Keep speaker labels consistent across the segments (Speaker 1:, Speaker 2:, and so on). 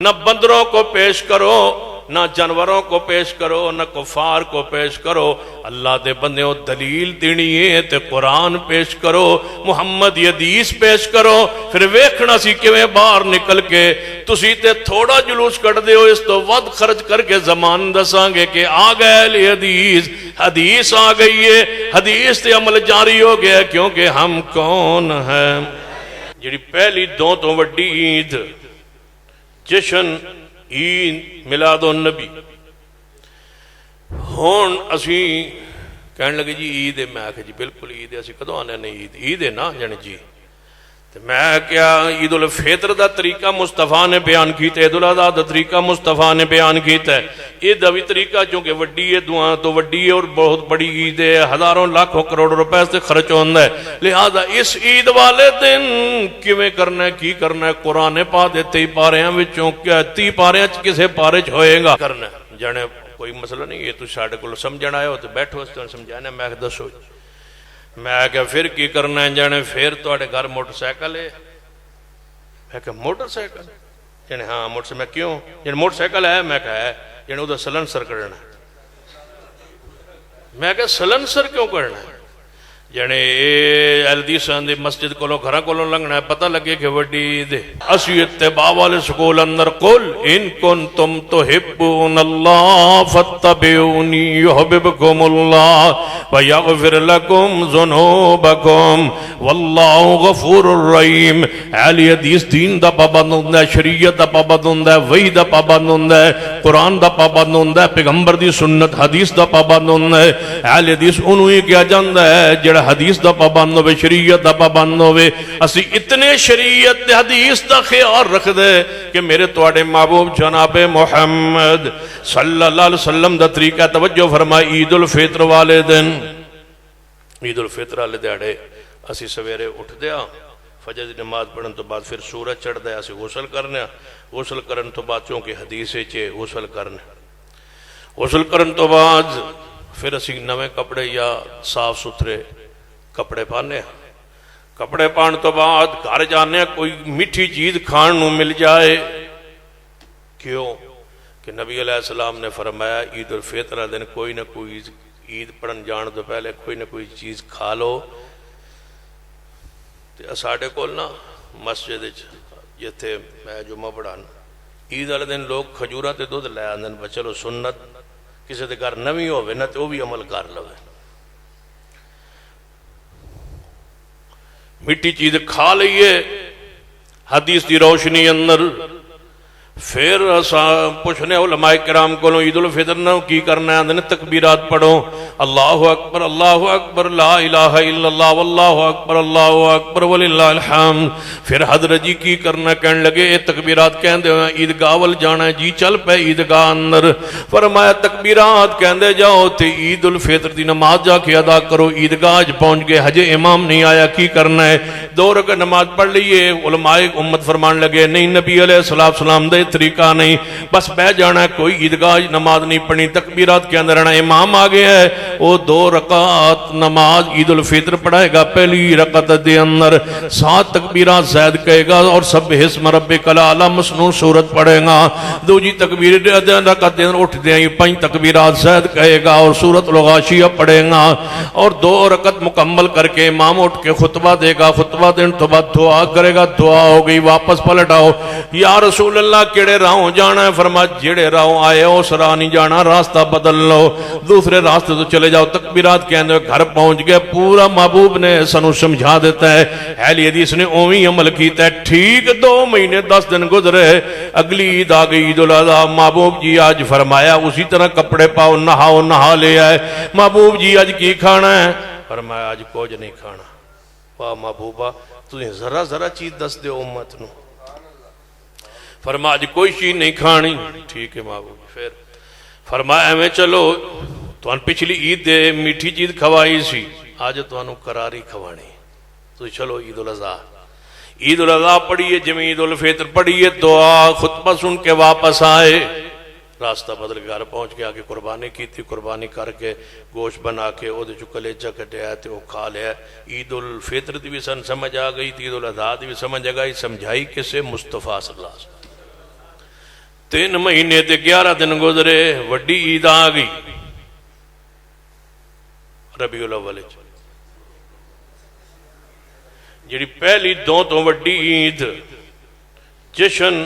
Speaker 1: نہ بندروں کو پیش کرو، نہ جانوروں کو پیش کرو، نہ کفار کو پیش کرو۔ اللہ دے بندیوں دلیل دینی ہے تے قرآن پیش کرو، محمد حدیث پیش کرو، پھر ویکھنا سی کیویں باہر نکل کے تسی تے تھوڑا جلوس کٹ دیو، اس تو ود خرچ کر کے زمان دساں گے کہ آ گئے لی حدیث، حدیث آ گئی ہے، حدیث تے عمل جاری ہو گیا، کیونکہ ہم کون ہیں؟ جڑی پہلی دو تو وڈی عید جشن عید میلاد النبی، ہون اسی کہنے لگے جی عید ہے، میں آکھا جی بالکل عید ہے، اسی کدوں آنے نہیں عید ہے نا جانے جی، تو میں کیا عید الفطر دا طریقہ مصطفیٰ نے بیان کیتا ہے، عید الاضحیٰ دا طریقہ مصطفیٰ نے بیان کیتا ہے، عید دا بھی طریقہ چونکہ وڈی ہے، دعا تو وڈی ہے اور بہت بڑی عید ہے، ہزاروں لاکھوں کروڑ روپے سے خرچ ہوندہ ہے، لہذا اس عید والے دن کیویں کرنا ہے کی کرنا ہے، قرآن پا دیتے ہی پاریاں وچوں کیا تی پاریاں کسے پارے چ ہوئے گا کرنا ہے، جانے کوئی مسئلہ نہیں، یہ تو ساڑھے کو سمجھنا آئے ہو تو بیٹھو اس طرح سمجھانا، میں دسو میں کہا پھر کی کرنا ہے جانے، پھر تو اڑے گھر موٹر سائیکل ہے، میں کہا موٹر سائیکل یعنی ہاں موٹر سائیکل، میں کیوں یعنی موٹر سائیکل ہے، میں کہا ہے یعنی ادھر سلنسر کرنا ہے، میں کہا سلنسر کیوں کرنا ہے، یعنی حدیثاں دی مسجد کولوں گھراں کولوں لنگنا ہے، پتہ لگے کہ وڈی دے اسی اتباع والے سکول اندر قل ان کنتم تحبون اللہ فاتبعونی یحببکم اللہ ویغفر لکم ذنوبکم واللہ غفور الرحیم۔ اہل حدیث دین دا پابند ہوندا ہے، شریعت دا پابند ہوندا ہے، وحی دا پابند ہوندا ہے، قرآن دا پابند ہوندا ہے، پیغمبر دی سنت حدیث دا پابند ہوندا ہے۔ اہل حدیث انہوں ہی کیا جاندا ہے جڑا حدیث دا پابند ہوئے، شریعت دا پابند ہوئے۔ اسی اتنے شریعت دے حدیث دا خیال رکھ دے کہ میرے توڑے محبوب جناب محمد صلی اللہ علیہ وسلم دا طریقہ توجہ فرمائے۔ عید الفطر والے دن، عید الفطر والے دیڑے اسی سویرے اٹھ دیا، فجر دی نماز پڑھن تو بعد پھر سورج چڑھ دیا، اسی غسل کرنے، غسل کرن تو بعد چونکہ حدیث چے غسل کرنے، غسل کرن تو بعد پھر اسی نویں کپڑے یا صاف ستھرے کپڑے پانے، کپڑے پان تو بعد گھر جانے کوئی میٹھی چیز کھان نو مل جائے، کیوں کہ نبی علیہ السلام نے فرمایا عید الفطر دن کوئی نہ کوئی عید پڑھن جان تو پہلے کوئی نہ کوئی چیز کھا لو۔ ساڑھے کول نا مسجد جتھے میں جمعہ پڑھانا عید والے دن لوگ کھجوراں تے دودھ لے آندن، چلو سنت کسی دے گھر نویں ہوے نہ تے وہ بھی عمل کر لوے، مٹی چیز کھا لئیے حدیث دی روشنی اندر۔ پھر پوچھنے علماء کرام کو عید الفطر نہ کی کرنا ہے، تکبیرات پڑھو، اللہ اکبر اللہ اکبر لا الہ الا اللہ واللہ اکبر اللہ اکبر وللہ الحمد۔ پھر حضرت جی کی کرنا کہنے لگے اے تکبیرات کہندے ہوئے عیدگاہ وال جانا ہے جی، چل پہ عیدگاہ اندر، فرمایا تکبیرات کہندے جاؤ تے عید الفطر دی نماز جا کے ادا کرو۔ عیدگاہ پہنچ گئے، ہجے امام نہیں آیا، کی کرنا ہے 2 رکعت نماز پڑھ لیے۔ علماء امت فرمان لگے نہیں نبی علیہ السلام دے طریقہ نہیں، بس بہ جانا ہے، کوئی عیدگاہ نماز نہیں پڑھنی، تکبیرات کے اندر رہنا۔ امام آگے ہے وہ 2 رکعت نماز عید الفطر پڑھائے گا، پہلی رکعت دے اندر 7 تکبیرات زائد کہے گا اور سبح اسم ربک الاعلی مسنون سورت پڑھے گا۔ دوجی تکبیر رکعت دے اندر اٹھ دیں 5 تکبیرات زائد کہے گا اور سورت الغاشیہ پڑھے گا، اور 2 رکعت مکمل کر کے امام اٹھ کے خطبہ دے گا، خطبہ دین تو بعد دعا کرے گا، دعا ہو گئی، واپس پلٹ آؤ، یا رسول اللہ کیڑے راہوں جانا ہے؟ فرما جیڑے راہوں آئے ہو اس راہ نہیں جانا، راستہ بدل لو، دوسرے راستے تو چلے جاؤ۔ تکبیرات کے اندر گھر پہنچ گئے، پورا محبوب نے سنو سمجھا دیتا ہے، اہل حدیث نے اوہی عمل کیتا ہے۔ ٹھیک 2 مہینے 10 دن گزرے، اگلی عید آ گئی عید الاضحیٰ۔ محبوب جی آج فرمایا اسی طرح کپڑے پاؤ، نہاؤ، نہا لے آئے۔ محبوب جی آج کی کھانا ہے؟ فرمایا آج کچھ نہیں کھانا۔ واہ محبوبہ تجھے ذرا ذرا چیز دس دے امت نو، فرمایا آج کوئی چیز نہیں کھانی۔ ٹھیک ہے محبوب۔ پھر فرمایا ہمیں چلو تو پچھلی عید دے میٹھی چیز کھوائی سی، آج تو انہوں کراری کھوانی، تو چلو عید الاضحیٰ، عید الاضحیٰ پڑھیے، جمعی عید الفطر پڑھیے، دعا خطبہ سن کے واپس آئے، راستہ بدل کے گھر پہنچ کے آگے قربانی کی تھی، قربانی کر کے گوشت بنا کے وہ جو کلیجہ کٹیا تھے وہ کھا لیا۔ عید الفطر دی بھی سمجھ آ گئی تھی، عید الاضحیٰ دی بھی سمجھ آ گئی، سمجھائی کسے؟ مصطفیٰ صلی اللہ علیہ وسلم۔ 3 مہینے تے 11 دن گزرے، وڈی عید آ گئی ربیع الاول، جڑی پہلی دو تو وڈی عید جشن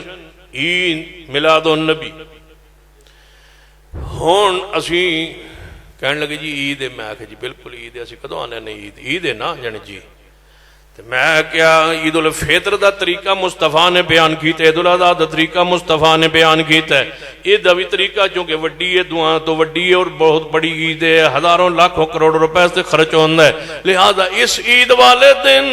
Speaker 1: عید میلاد النبی۔ ہون اسی کہنے لگے جی عید ہے، میں آخیا جی بالکل عید ہے، اسی کدوں آنے نہیں عید ہے نا جانے جی، میں کیا عید الفطر دا طریقہ مصطفیٰ نے بیان کیتا ہے، عید الاضحیٰ دا طریقہ مصطفیٰ نے بیان کیتا ہے، عید دا بھی طریقہ چونکہ وڈی ہے، دعا تو وڈی ہے اور بہت بڑی عید ہے، ہزاروں لاکھوں کروڑ روپے سے خرچ ہوتا ہے، لہذا اس عید والے دن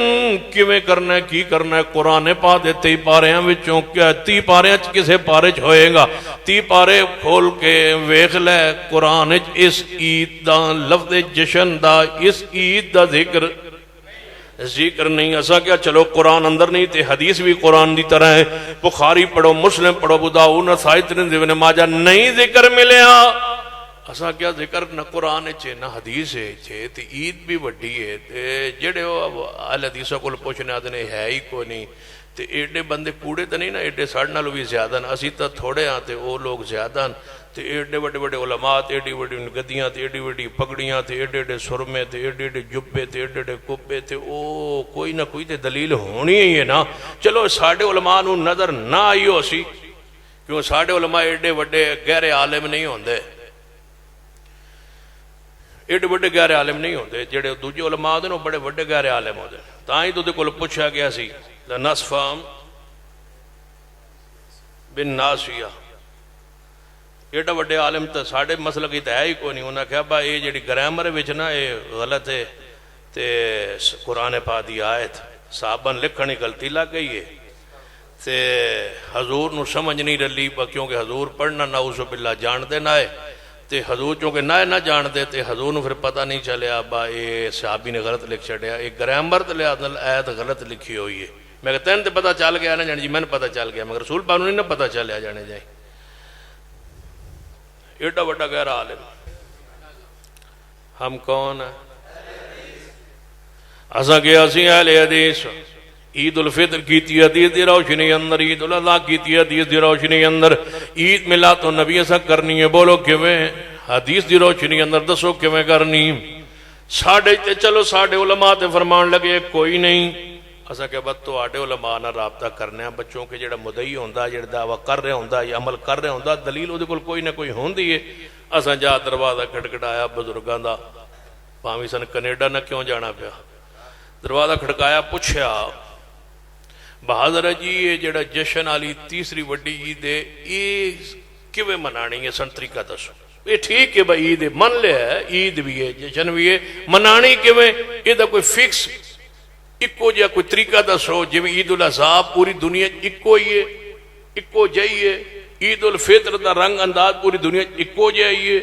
Speaker 1: کیویں کرنا ہے کی کرنا ہے، قرآن پا دے 30 پاریاں وچوں کیا 30 پاریاں کسے پارے چ ہوئے گا، 30 پارے کھول کے ویکھ لے قرآن اس عید دا لفظ جشن دا اس عید دا ذکر نہیں، ایسا کیا چلو قرآن اندر نہیں تے حدیث بھی قرآن دی طرح ہے، بخاری پڑھو، مسلم پڑھو، ابو داؤد نسائی ترمذی ابن ماجہ نہیں ذکر ملیا، ایسا کیا ذکر نہ قرآن چھے نہ حدیث چھے، تے عید بھی وڈی ہے، تے جڑے ہو اہل حدیثوں کو پوچھنے آتے ہیں ہے ہی کو نہیں، تے ایڈے بندے کوڑے تے نہیں نا، ایڈے ساڑھ نالو بھی زیادہ نا، اسی تا تھوڑے آتے وہ لوگ زیادہ تے ایڈے بڑے بڑے علماء تے ایڈی بڑی گدیاں تے ایڈی بڑی پگڑیاں تے ایڈے ایڈے سرمے تے ایڈے ایڈے جبے تے ایڈے ایڈے کبے تے او کوئی نہ کوئی تے دلیل ہونی ہی ہے نا، چلو ساڑھے علماء نو نظر نہ آئی ہو سی، کیوں ساڑھے علماء ایڈے بڑے غیر عالم نہیں ہوندے، ایڈے بڑے غیر عالم نہیں ہوندے، جڑے دوجے علماء ہوندے نو بڑے بڑے غیر عالم ہوندے، تاں ہی تو دے کول پوچھا گیا سی لنصفام بن ناسیہ، ایڈا وڈے عالم تو ساڑھے مسئلہ کی تو ہے ہی کوئی نہیں، انہوں نے کہا با یہ جڑی گرامر وچ نا یہ غلط ہے، تے قرآن پاک دی آیت صحابن لکھنی غلطی لگ گئی ہے، تے حضور نو سمجھ نہیں رلی، کیونکہ حضور پڑھنا نعوذ باللہ جاندے نہ ہے، تے حضور چونکہ نہ جاندے تے حضور نو پھر پتہ نہیں چلیا با یہ صحابی نے غلط لکھ چھڑیا، ایک گرامر تے لحاظ آیت غلط لکھی ہوئی ہے، میں کہتا ہے تے پتہ چل گیا نا جانے جی، میں نے پتہ چل گیا، مگر رسول پاک نو نہیں نہ پتہ چلیا جانے جائے، ایڈا بڑا غیر عالم، ہم کون ہیں؟ اسا کہ اسی اہل حدیث، عید الفطر کیتی حدیث دی روشنی اندر، عید الاضحیٰ کیتی حدیث دی روشنی اندر، عید میلاد النبی ایسا کرنی ہے، بولو کیویں؟ حدیث دی روشنی اندر دسو کیویں کرنی؟ ساڑھے تے چلو ساڑھے علماء تے فرمان لگے کوئی نہیں، اسا کہ بات تو آٹے علماء نہ رابطہ کرنے ہیں، بچوں کے جڑا مدعی ہوندہ جڑا دعویٰ کر رہے ہوندہ یا عمل کر رہے ہوندہ، دلیل وہ دے کوئی نہ کوئی ہوندی ہے، اسا جا دروازہ کھٹکھٹایا بزرگاں دا، پاویں سن کینیڈا نہ کیوں جانا پیا، دروازہ کھٹکایا پوچھیا بہادر جی یہ جڑا جشن والی تیسری وڈی عید ہے یہ کیویں منانی ہے، سن طریقہ دسو، یہ ٹھیک ہے بھائی عید من لے ہے، عید بھی ہے جشن بھی ہے، منانی کیویں؟ یہ دا کوئی فکس اکو جا کوئی طریقہ دسو، جی عید الاضحیٰ پوری دنیا اکو ہی ہے، اکو جائی ہے، عید الفطر دا رنگ انداز پوری دنیا اکو جائی ہے،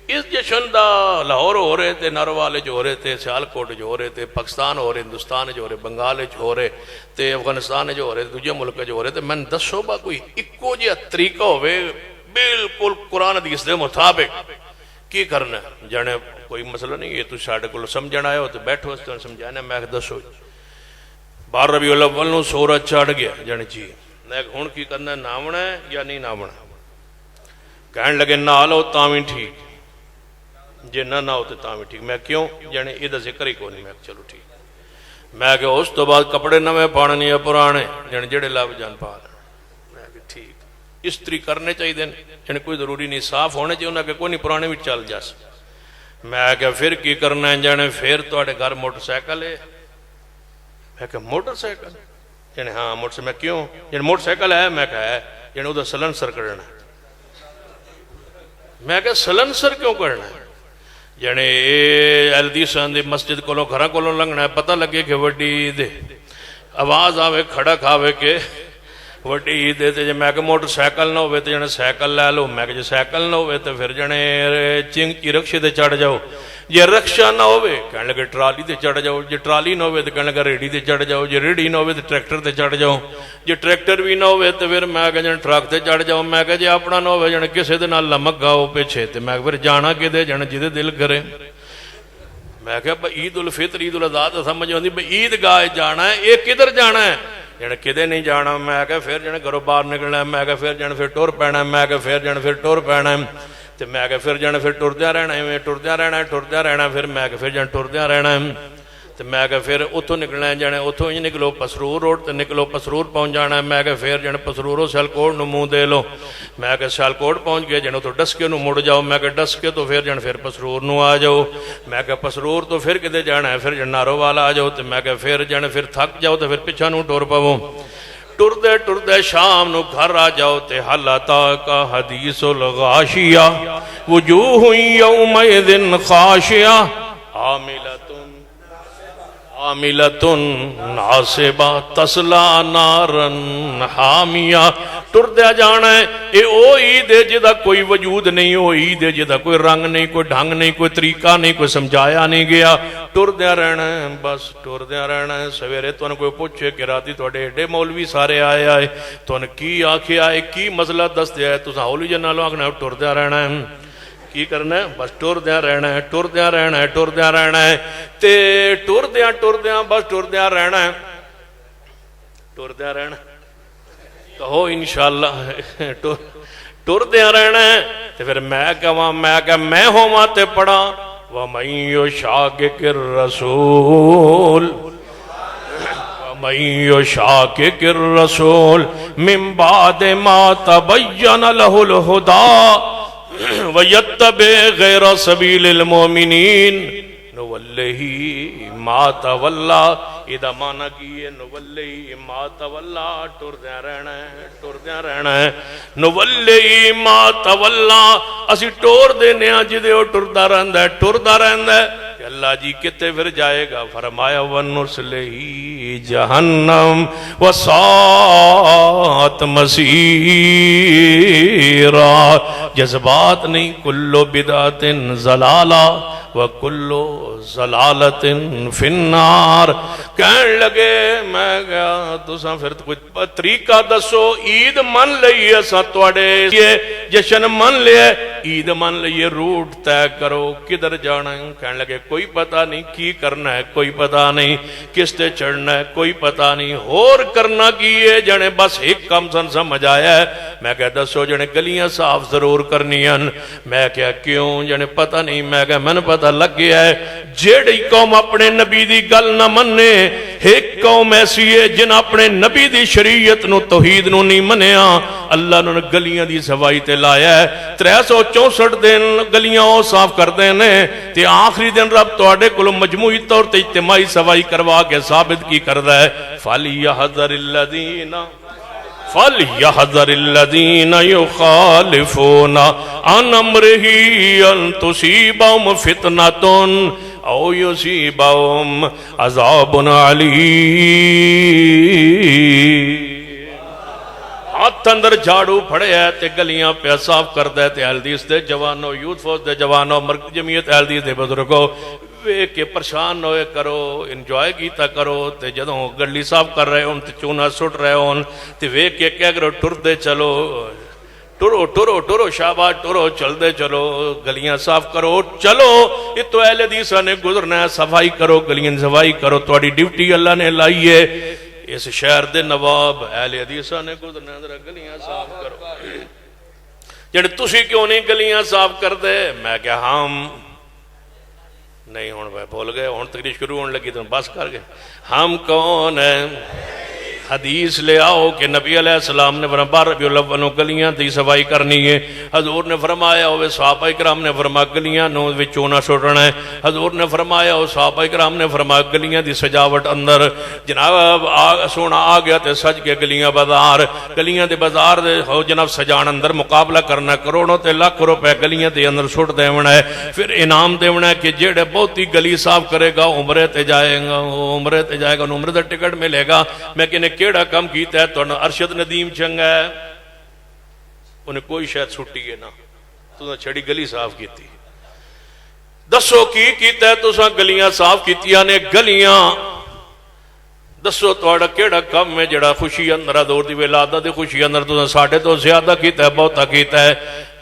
Speaker 1: اس جشن دا لاہور ہو رہے تھے، نروالے جو ہو رہے تھے، سیالکوٹ جو ہو رہے تھے، پاکستان ہو رہے، ہندوستان جو ہو رہے، بنگال جو ہو رہے تھے، افغانستان جو ہو رہے، دوجے ملک جو ہو رہے تھے، میں نے دسو با کوئی اکو جا طریقہ ہوئے بالکل قرآن حدیث دے مطابق کی کرنا ہے؟ جانے کوئی مسئلہ نہیں، یہ تو ساڑھے کو سمجھنا آئے ہو تو بیٹھو اس طرح سمجھانا، میں دسو 12 ربیع الاول نو سورج چڑھ گیا جانے جی، ہن کی کرنا ہے، ناونا ہے یا نہیں ناونا؟ کہنے لگے نہ لو تاویں ٹھیک، جے نہ ہوتے تاویں ٹھیک، میں کیوں جانے یہ دا ذکر ہی کو نہیں، میں چلو ٹھیک، میں کہ اس تو بعد کپڑے نویں پانے نہیں پرانے جانے جڑے لب جان پا لیں، میں کہ ٹھیک، استری کرنے چاہیے دیں جانے کوئی ضروری نہیں، صاف ہونے چاہیے انہیں کہ کوئی نہیں پرانے بھی چل جاس، میں کہ پھر کی کرنا ہے جانے پھر تو اڑے گھر موٹر سائیکل ہے، میں کہ موٹر سائیکل یعنی ہاں موٹر سائیکل، میں کیوں یعنی موٹر سائیکل ہے، میں کہا ہے یعنی ادھر سلنسر کرنا ہے، میں کہ سلنسر کیوں کرنا ہے؟ یعنی الدیسان دی مسجد کولوں گھراں کولوں لنگنا ہے، پتہ لگے کہ وڈی عید ہے، آواز آوے کھڑا کھاوے کہ وڈی عید ہے، تے میں کہ موٹر سائیکل نہ ہوئے تو جانے سائیکل لے لو، میں کہ جے سائیکل نہ ہوئے تو پھر جانے چنگی رکشے تے چڑھ جاؤ، جے رکشہ نہ ہوئے کہنے لگے ٹرالی تے چڑھ جاؤ، جے ٹرالی نہ ہوئے تو کہنے لگے ریڑی تے چڑھ جاؤ، جے ریڑی نہ ہوئے تو ٹریکٹر تے چڑھ جاؤ، جے ٹریکٹر بھی نہ ہوئے تو پھر میں کہ جانے ٹرک تے چڑھ جاؤ، میں کہ جے اپنا نہ ہوئے جانے کسے دے نال لمک گاؤ پیچھے، تے میں پھر جانا کدے جانے جدے دل کرے، میں کہا عید الفطر عید الاضحیٰ تو سمجھ ہوندی عید گاہ جانا ہے، یہ کدھر جانا ہے؟ جنے کدے نہیں جانا، میں کہ پھر جنے گھروں باہر نکلنا، میں کہ پھر جنے پھر ٹر پینا، میں کہ پھر جنے پھر ٹر پینا، تو میں کہ پھر جنے پھر ٹردیا رہنا ہے، ٹردیا رہنا، پھر میں کہ پھر جنے ٹردیا رہنا ہے، تو میں کہ پھر اتوں نکلنا ہے، جنے اتوں ہی نکلو پسرور روڈ تے نکلو، پسرور پہنچ جانا ہے، میں کہ پھر جنے پسروروں سیالکوٹ نو منہ دے لو، میں کہ سیالکوٹ پہنچ گئے جنے تو ڈسکے نو مڑ جاؤ، میں کہ ڈسکے تو پھر جنے پھر پسرور نو آ جاؤ، میں کہ پسرور تو پھر کدے جانا ہے، پھر جنے نارو والا آ جاؤ، تو میں کہ پھر جنے پھر تھک جاؤ تو پھر پیچھے نو ٹر پو، ٹردے ٹردے شام نو گھر آ جاؤ تے حل اتاک حدیث الغاشیہ وجوہ یومئذ خاشعہ عاملۃ ناصبہ تصلی نارا حامیہ۔ ٹردیا جانا ہے، اے او عید ہے جدا کوئی وجود نہیں، او عید ہے جدا کوئی رنگ نہیں، کوئی ڈھنگ نہیں، کوئی طریقہ نہیں، کوئی سمجھایا نہیں گیا، ٹردیا رہنا ہے، بس ٹردیا رہنا ہے۔ سویرے تو کوئی پوچھے کہ راتی تھوڑے ایڈے مولوی سارے آئے آئے تو کی آکھے آئے، کی مسئلہ دس دیا ہے، تو ہولوی جنہ لو آکھنا ہے ٹردیا رہنا ہے، کی کرنا ہے، بس ٹردیا رہنا ہے، ٹردیا رہنا ہے، ٹردیا رہنا ہے، تے ٹردیا بس ٹردیا رہنا ہے، ٹردیا رہنا ہے، کہو انشاءاللہ ٹردیا رہنا ہے۔ تے پھر میں کہاں، میں ہوا تے پڑھا وَمَن يُشَاقِقِ الرَّسُولَ وَمَن يُشَاقِقِ الرَّسُولَ مِن بَعْدِ مَا تَبَيَّنَ لَهُ الْهُدَىٰ وَيَتَّبِعْ غَيْرَ سَبِيلِ الْمُؤْمِنِينَ نُوَلِّهِ مَا تَوَلَّىٰ۔ اِدھا مانا کیے نُوَلِّهِ مَا تَوَلَّىٰ، ٹردیا رہنا ہے، ٹردیا رہنا ہے، نُوَلِّهِ مَا تَوَلَّىٰ، اسی ٹور دینے ہیں جدے وہ ٹردہ رہندہ ہے، ٹردہ رہندہ ہے، کہ اللہ جی کتے پھر جائے گا، فرمایا وَنُسْلِهِ جَهَنَّمْ وَسَاءَتْ مَصِيرًا۔ جذبات نہیں، کلو بدعت ضلالہ وَكُلُّ ضَلَالَةٍ فِي النَّارِ۔ کہنے لگے میں گیا تُساں پھر کوئی طریقہ دسو، عید من لئیے سا توڑے جشن من لئے، عید من لئیے، روٹ طے کرو کدھر جانا ہے۔ کہنے لگے کوئی پتہ نہیں، کی کرنا ہے کوئی پتہ نہیں، کس تے چڑھنا ہے کوئی پتہ نہیں، اور کرنا کیے جنے بس ایک کم سن سمجھ آیا ہے۔ میں کہا دسو جنے گلیاں صاف ضرور کرنی ہیں، میں کہا کیوں جنے پتہ نہیں، میں کہا میں نے پتہ لگ گیا ہے، جیڑی قوم اپنے نبی دی گل نہ مننے، ایک قوم ایسی ہے جن اپنے نبی دی شریعت نو توحید نو نہیں منیا، اللہ نے گلیاں دی صفائی تے لایا ہے، 364 دن گلیاں وہ صاف کر دینے، تے آخری دن رب تو آڑے کلو مجموعی طور تے اجتماعی صفائی کروا کے ثابت کی کر رہا ہے۔ فَلْيَحْذَرِ الَّذِينَ يُخَالِفُونَ عَنْ أَمْرِهِ أَن تُصِيبَهُمْ فِتْنَةٌ أَوْ يُصِيبَهُمْ عَذَابٌ عَلِيمٌ۔ ہاتھ اندر جھاڑو پھڑے ہے تے گلیاں پہ صاف کر دے تے اہلدیس دے جوانوں، یوتھ فوج دے جوانوں، مرکز جمعیت اہلدیس دے بزرگوں، ویک کے پریشان ہوئے کرو، انجوائے کیتا کرو، تے جدوں گلی صاف کر رہے ہون تے چونا سٹ رہے ہون تے ویک کے کہہ کرو ٹر دے چلو، ٹرو ٹرو ٹرو شاباش ٹرو، چل دے چلو، گلیاں صاف کرو چلو، یہ تو اہل حدیثاں نے گزرنا ہے، صفائی کرو، گلیاں صفائی کرو، تواڈی ڈیوٹی اللہ نے لائی ہے، اس شہر دے نواب اہل حدیثاں نے گزرنا ہے، گلیاں صاف کرو۔ جڑے تسی کیوں نہیں گلیاں صاف کر دے؟ میں کہ ہم نہیں، ہون بھول گئے، ہون تقریر شروع ہونے لگی تو بس کر گئے، ہم کون ہیں؟ حدیث لے آؤ کہ نبی علیہ السلام نے فرمایا ربیع الاول نو گلیاں دی صفائی کرنی ہے، حضور نے فرمایا ہوئے صحابہ کرام نے فرمایا گلیاں نو چونا سٹنا ہے، حضور نے فرمایا ہو صحابہ کرام نے فرمایا گلیاں دی سجاوٹ اندر، جناب سونا آ گیا تے سج کے گلیاں بازار، گلیاں دے بازار دے ہو جناب سجان اندر مقابلہ کرنا، کروڑوں تے لاکھ روپے گلیاں دے اندر سٹ دیونا ہے، پھر انعام دیونا ہے کہ جیڑے بہت ہی گلی صاف کرے گا عمرے تے جائے گا، عمرے تے جائے گا، عمرے دا ٹکٹ ملے گا۔ میں کہنے کیڑا کم کیتا ہے تو ارشد ندیم چنگا ہے، انہیں کوئی شاید چھٹی ہے نا، تو نے چھڑی گلی صاف کیتی، دسو کی کیتا ہے تو ساں گلیاں صاف کیتیاں نے، گلیاں دسو توڑا کیڑا کم ہے جڑا خوشی اندر دور دی ولادت دی خوشی اندر تو ساڑھے تو زیادہ کیتا ہے، بہتا کیتا ہے،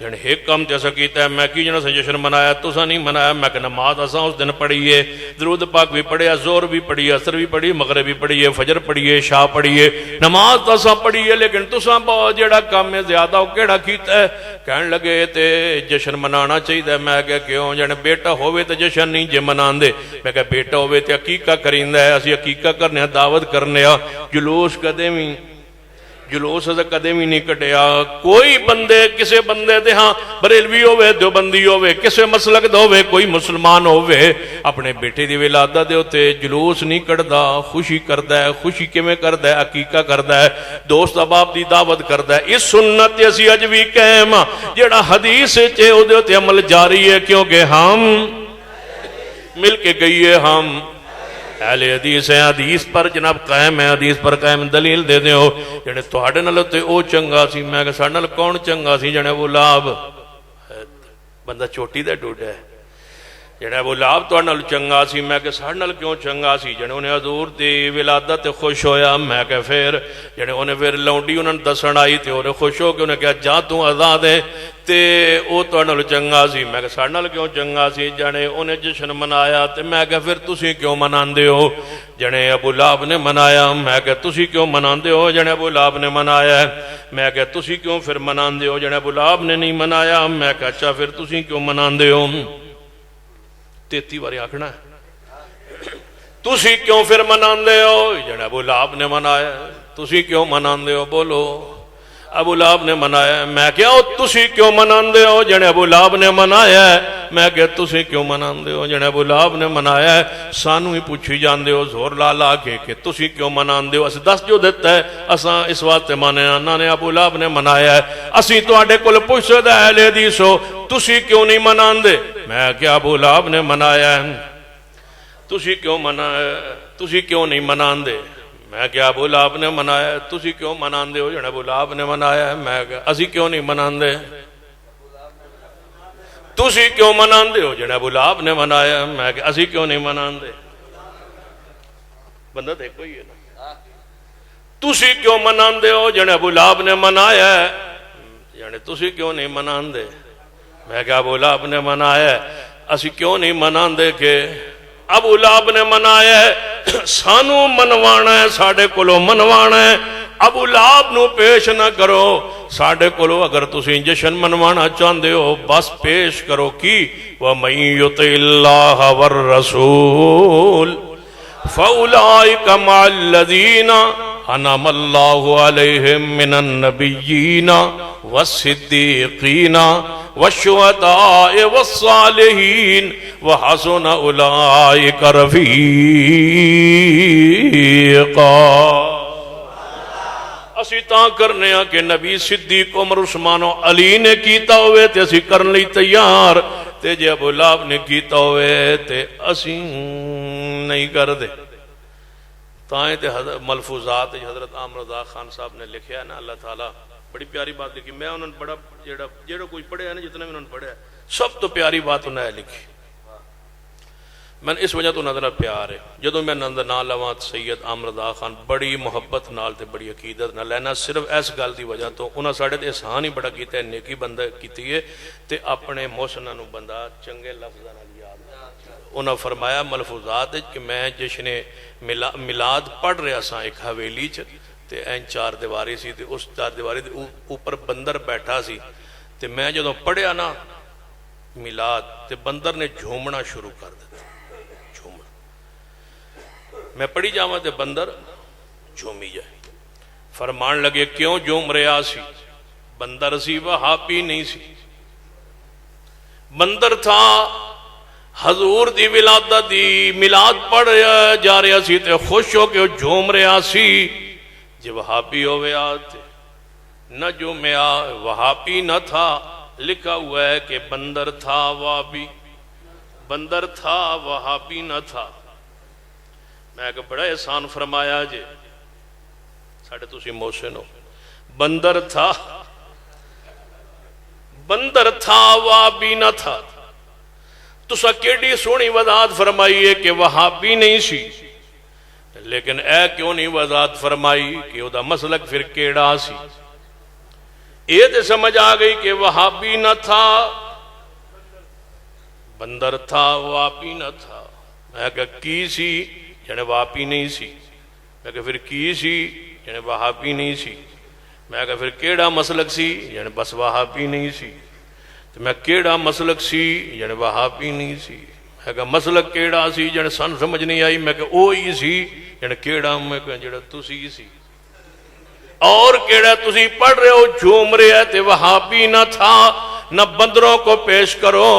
Speaker 1: جن ایک کام تے اسا کیتا ہے میں کی جنا سے جشن منایا تسا نہیں منایا میں کہ نماز اسا اس دن پڑھی ہے درود پاک بھی پڑھیا زور بھی پڑھی عصر بھی پڑھی مغرب بھی پڑھی فجر پڑھی عشاء پڑھی نماز تو اسا پڑھی ہے لیکن تسا بہت جڑا کام ہے زیادہ او کیڑا کیتا ہے کہن لگے تے جشن منانا چاہیے میں کہ کیوں جن بیٹا ہوئے تے جشن نہیں جے مناندے میں کہ بیٹا ہوئے تے عقیقہ کریندا ہے اسی عقیقہ کرنے دعوت کرنے جلوس کدے بھی جلوس کدے بھی نہیں کٹیا کوئی بندے کسے بندے دے ہاں بریلوی ہوئے دیوبندی ہوئے کسے مسلک دا ہوئے کوئی مسلمان ہوئے اپنے بیٹے دی ولادت دے ہوتے جلوس نہیں کٹدا خوشی کردا ہے خوشی کیویں کردا ہے عقیقہ کردا ہے دوست احباب دی دعوت کردا ہے اس سنت اسی اج وی قائم جڑا حدیث وچ او دے تے عمل جاری ہے کیونکہ ہم مل کے گئیے ہم اہل حدیث ہیں حدیث پر جناب قائم ہے حدیث پر قائم دلیل دے دے ہو جنے تواڈے نال تے او چنگا سی میں کہ ساڈے نال کون چنگا سی جنے ابو لہب بندہ چوٹی دا ڈوڈا ہے جنے ابو لہب تواڈے نال چنگا سی میں کہ ساڈے نال کیوں چنگا سی جنے انہیں حضور دی ولادت تے خوش ہویا میں کہ پھر جنے انہیں پھر لونڈی انہاں دسن آئی تے انہیں خوش ہو کے انہیں کہا جا تو آزاد ہے تے او تواڈے نال چنگا سی میں کہ ساڈے نال کیوں چنگا سی جنے انہیں جشن منایا تے میں کہ پھر تسی کیوں مناندے ہو جنے ابو لہب نے منایا میں کہ تسی کیوں مناندے ہو جنے ابو لہب نے منایا میں کہ تسی کیوں پھر مناندے ہو جنے ابو لہب نے نہیں منایا میں کہ اچھا پھر تسی کیوں مناندے ہو 33 باری آکھنا ہے تسی کیوں پھر مناندے ہو جنے ابو لہب نے منایا تسی کیوں مناندے ہو بولو ابو لہب نے منایا میں کیا تسی کیوں مناندے ہو جنے ابو لہب نے منایا میں کہ تسی کیوں مناندے ہو جنے ابو لہب نے منایا سانو ہی پوچھی جاندے ہو زور لا لا کے کہ تسی کیوں مناندے ہو اس دس جو دیتا ہے اساں اس واسطے ماننا نے ابو لہب نے منایا ہے اسی تواڈے کول پوچھدا اہل حدیث ہو تسی کیوں نہیں مناندے میں کیا ابو لہب نے منایا تسی کیوں منایا تسی کیوں نہیں مناندے میں کیا ابو لہب نے منایا تسی کیوں مناندے ہو جنے ابو لہب نے منایا میں کیا اسی کیوں نہیں مناندے تسی کیوں مناندے ہو جنے ابو لہب نے منایا میں کیا اسی کیوں نہیں مناندے بندہ دیکھو ہی ہے نا تسی کیوں مناندے ہو جنے ابو لہب نے منایا جنے تسی کیوں نہیں مناندے میں کیا ابو لہب نے منایا اسی کیوں نہیں مناندے کہ ابو لہب نے منایا ہے سانو منوانا ہے ساڑھے کولو منوانا ہے ابو لہب نو پیش نہ کرو ساڑھے کولو اگر تسی جشن منوانا چاندے ہو بس پیش کرو کی وَمَن يُطِعِ اللَّهَ وَالرَّسُولَ فَأُولَئِكَ مَعَ الَّذِينَ أَنْعَمَ اللَّهُ عَلَيْهِم مِّنَ النَّبِيِّينَ وَالصِّدِّيقِينَ والشهداء والصالحين وحسن اولئك رفیقا اسی تاں کرنے ہاں کہ نبی صدیق عمر عثمان و علی نے کیتا ہوئے تے اسی کرن لئی تیار تے جے ابو لہب نے کیتا ہوئے تے اسی نہیں کر دے تائیں تے ملفوظات حضرت عامر رضا خان صاحب نے لکھیا ہے نا اللہ تعالیٰ بڑی پیاری بات لکھی میں انہوں نے بڑا جیڑا کوئی پڑھے ہے نا جتنے بھی انہوں نے پڑھے ہے سب تو پیاری بات انہوں نے لکھی میں اس وجہ تو انہوں نے پیار ہے جدو میں نند نال لواں سید عامر رضا خان بڑی محبت نال تے بڑی عقیدت نال لینا صرف اس گل دی وجہ تو انہوں ساڑھے تے احسان ہی بڑا کیتا ہے نیکی بندہ کیتی ہے تے اپنے محسنہ نو بندہ چنگے لفظہ نال یاد انہوں فرمایا ملفوظات کہ میں جشن میلاد پڑھ رہا سا ایک حویلی چ تے این چار دیواری سی تے اس چار دیواری دے اوپر بندر بیٹھا سی تے میں جدوں پڑھیا نا میلاد تے بندر نے جھومنا شروع کر دیتا جھومنا میں پڑھی جاواں تے بندر جھومی جائے فرمان لگے کیوں جھوم رہا سی بندر سی وہابی نہیں سی بندر تھا حضور دی ولادت دی میلاد پڑھ جا رہا سی تے خوش ہو کے جھوم رہا سی جی وہابی ہوئے آتے نہ جو میں وہابی نہ تھا لکھا ہوا ہے کہ بندر تھا وہابی بندر تھا وہابی نہ تھا میں کہ بڑا احسان فرمایا جے ساڑھے تسی محسن ہو بندر تھا وہابی نہ تھا تسا کیڑی سونی وضاحت فرمائی ہے کہ وہابی نہیں سی لیکن اے کیوں نہیں وضاحت فرمائی کہ او دا مسلک پھر کیڑا سی یہ تو سمجھ آ گئی کہ وہابی نہ تھا، بندر تھا، واپی نہ تھا۔ میں کہا کی سی؟ جنے واپی نہیں سی۔ میں کہا پھر کی سی؟ جنے وہابی نہیں سی۔ میں کہا پھر کیڑا مسلک سی؟ جنے بس وہابی نہیں سی۔ تو میں کیڑا مسلک سی؟ جنے وہابی نہیں سی۔ میں کہا مسلک کیڑا سی؟ جنے سن سمجھ نہیں آئی۔ میں کہا اوہی سی جنے کیڑا، میں کہا جڑا تسی سی۔ اور کیڑا تسی پڑھ رہے ہو جھوم رہے ہے تے وہابی نہ تھا۔ نہ بندروں کو پیش کرو،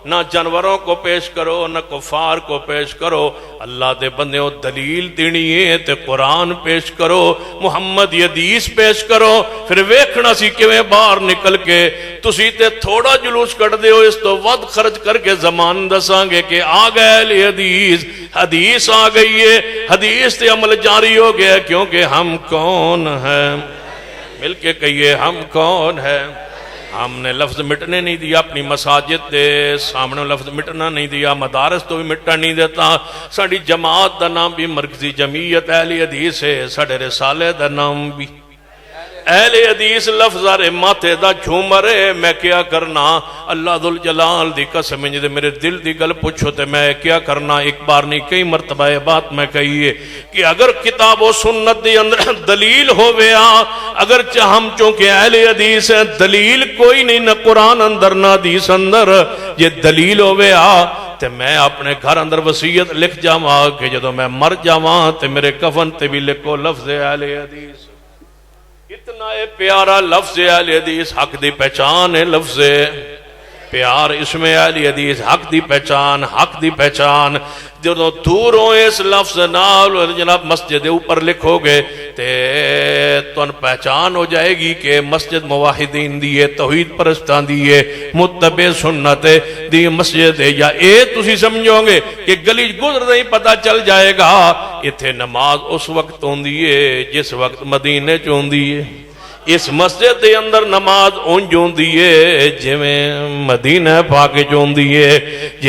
Speaker 1: نہ جانوروں کو پیش کرو، نہ کفار کو پیش کرو، اللہ دے بندیوں دلیل دینی ہے تے قرآن پیش کرو، محمد حدیث پیش کرو، پھر ویکھنا سی کیویں باہر نکل کے تسی تے تھوڑا جلوس کٹ دے ہو، اس تو ود خرچ کر کے زمان دساں گے کہ آ گئے لی حدیث، حدیث آ گئی ہے، حدیث تے عمل جاری ہو گیا، کیونکہ ہم کون ہیں؟ مل کے کہیے ہم کون ہیں؟ ہم نے لفظ مٹنے نہیں دیا، اپنی مساجد دے سامنے لفظ مٹنا نہیں دیا، مدارس تو بھی مٹنا نہیں دیتا۔ ساڑی جماعت دا نام بھی مرکزی جمعیت اہل حدیث ہے، ساڑے رسالے دا نام بھی اہل حدیث لفظ آرے ماتھے دا جھومرے۔ میں کیا کرنا؟ اللہ ذوالجلال دی قسم جدے میرے دل دی گل پوچھو تے میں کیا کرنا؟ ایک بار نہیں کئی مرتبہ یہ بات میں کہیے کہ اگر کتاب و سنت دی اندر دلیل ہویا، اگر ہم چونکہ اہل حدیث ہیں دلیل کوئی نہیں، نہ قرآن اندر نہ حدیث اندر، یہ دلیل ہویا تے میں اپنے گھر اندر وصیت لکھ جاواں کہ جدو میں مر جاواں تے میرے کفن تے بھی لکھو لفظ اہل حدیث۔ اتنا پیارا لفظ اہل حدیث، حق دی پہچان ہے لفظ پیار، اس میں اہل حدیث حق دی پہچان، حق دی پہچان۔ جدو دوروں اس لفظ نال جناب مسجد اوپر لکھو گے تے تن پہچان ہو جائے گی کہ مسجد موحدین دی ہے، توحید پرستان دی ہے، متبع سنت دی مسجد ہے، یا اے تسی سمجھو گے کہ گلی گزر نہیں پتہ چل جائے گا اتھے نماز اس وقت ہوندی ہے جس وقت مدینے چ ہوندی ہے۔ اس مسجد دے اندر نماز اونج ہوندی ہے جویں مدینہ پاک چ ہوندی ہے،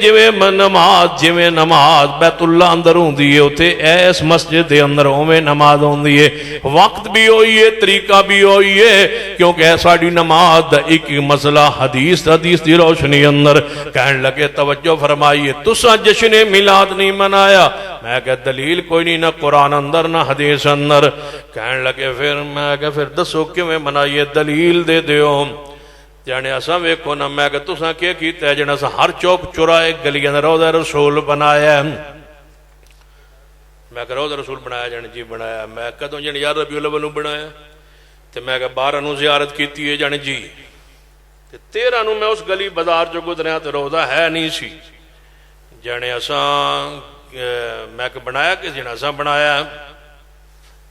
Speaker 1: جویں نماز بیت اللہ اندر ہوندی ہے، اوتھے اس مسجد دے اندر اوویں نماز ہوندی ہے۔ وقت بھی ہوئی ہے، طریقہ بھی ہوئی ہے، کیونکہ ساڈی نماز دا ایک مسئلہ حدیث دی روشنی اندر کہن لگے توجہ فرمائیے تساں جشن میلاد نہیں منایا۔ میں کہ دلیل کوئی نہیں، نہ قرآن اندر نہ حدیث اندر۔ کہن لگے پھر میں کہ پھر دسو کیویں منائیے، دلیل دے دیو۔ جانے اساں ویکھو نا، میں کہ تساں کیا کیتا ہے جنا اساں ہر چوک چوراہے گلیاں دا روضہ رسول بنایا ہے۔ میں کہ روضہ رسول بنایا جانے جی بنایا۔ میں کدوں جانے یار ربیع الاول نوں بنایا تے میں کہ 12 نوں زیارت کیتی ہے جانے جی، تے 13 نوں میں اس گلی بازار جو گزریا تے روضہ ہے نہیں سی جانے اساں۔ میں کہ بنایا کس جنا اساں بنایا،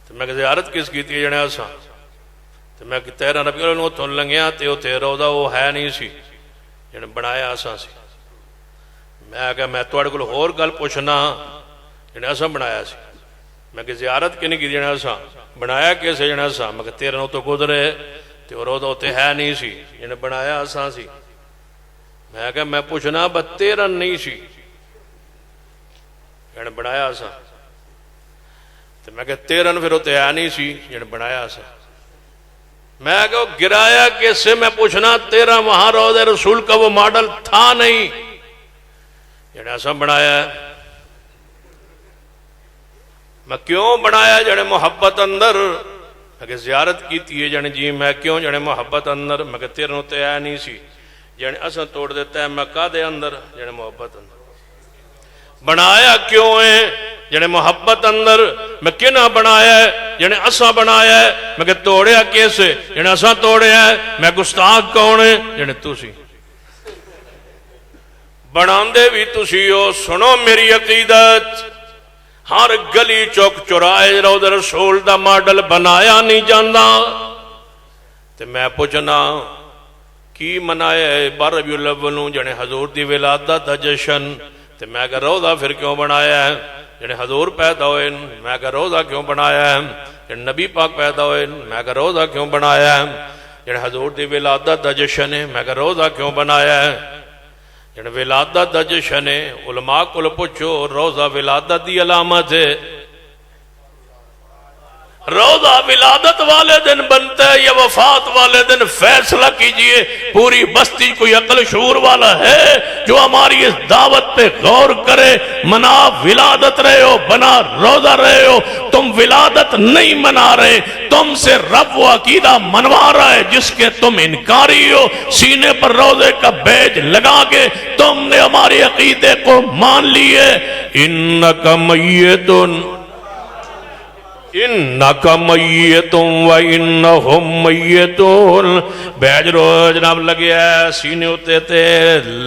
Speaker 1: تے میں کہ زیارت کس کیتی ہے جانے اساں، تے میں کہ 13 ربیع الاول نوں اتھوں لنگیا تے اوتھے روضہ وہ ہے نہیں سی جانے بنایا اساں سی۔ میں کہ میں تواڈے کول ہور گل پوچھنا جانے اساں بنایا سی۔ میں کہ زیارت کنے کی جانے اساں بنایا کیسے جانے اساں، میں کہ 13 نوں تو گزرے تے روضہ اوتھے ہے نہیں سی جانے بنایا اساں سی۔ میں کہ میں پوچھنا ب 13 نہیں سی جانے بنایا اساں، تے میں کہ 13 پھر اوتھے ہے نہیں سی جانے بنایا اساں۔ میں کہ وہ گرایا کیسے، میں پوچھنا 13 وہاں روضہ رسول کا وہ ماڈل تھا نہیں جانے اساں بنایا ہے۔ میں کیوں بنایا جانے محبت اندر، میں کہ زیارت کیتی ہے جانے جی، میں کیوں جانے محبت اندر، میں کہ 13 تے ہے نہیں سی جانے اساں توڑ دیتا ہے، میں کہا دے اندر جانے محبت اندر۔ بنایا کیوں ہے جانے محبت اندر، میں کیوں بنایا ہے جانے اساں بنایا ہے، میں کہ توڑیا کیسے جانے اساں توڑیا ہے۔ میں گستاخ کون ہے جانے تسی بناندے بھی تسی ہو۔ سنو میری عقیدت، ہر گلی چوک چوراہے روضہ رسول دا ماڈل بنایا نہیں جاندا۔ تے میں پوچھنا کی منایا ہے 12 ربیع الاول نوں جانے حضور دی ولادت دا جشن، تے میں کہ روضہ پھر کیوں بنایا ہے جانے حضور پیدا ہوئے، میں کہ روضہ کیوں بنایا ہے جانے نبی پاک پیدا ہوئے، میں کہ روضہ کیوں بنایا ہے جانے حضور دی ولادت دا جشن ہے، میں کہ روضہ کیوں بنایا ہے جانے ولادت دا جشن ہے۔ علماء کو پوچھو روضہ ولادت دی علامت ہے، روزہ ولادت والے دن بنتا ہے یا وفات والے دن؟ فیصلہ کیجئے۔ پوری بستی کوئی عقل شعور والا ہے جو ہماری اس دعوت پہ غور کرے؟ منا ولادت رہے ہو، بنا روزہ رہے ہو، تم ولادت نہیں منا رہے، تم سے رب و عقیدہ منوا رہا ہے جس کے تم انکاری ہو۔ سینے پر روزے کا بیج لگا کے تم نے ہماری عقیدے کو مان لیے۔ انک میتن انکا میتون و انہم میتون۔ بیج رو جناب لگے ہے سینے ہوتے تھے،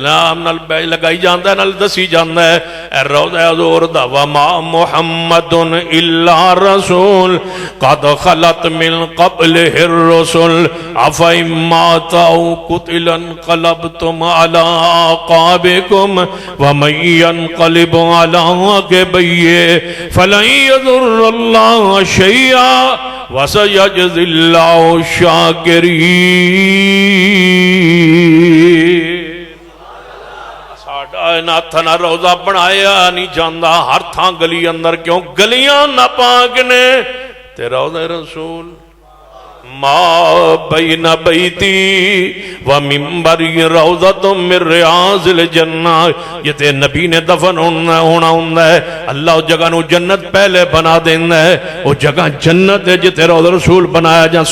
Speaker 1: لام نل بیج لگائی جاندہ ہے، نل دسی جاندہ ہے۔ اے روضہ حضور دا وما محمد الا رسول قد خلت من قبلہ الرسل افئن مات او قتل انقلبتم علی عقابکم ومن ينقلب علی عقبیہ فلن یضر اللہ شیئا وسیجزی اللہ الشاکرین۔ ساڑھا ناتھنا روزہ بنایا نہیں جاندہ، ہر تھاں گلی اندر کیوں گلیاں نہ پاکنے تے روضہ رسول ما بین بیتی و منبری روضۃ من ریاض الجنہ۔ یہ تے نبی نے دفن ہونا ہوندہ ہے، اللہ اس جگہ نو جنت پہلے بنا دینا ہے، وہ جگہ جنت ہے جتے روضہ رسول بنایا جا۔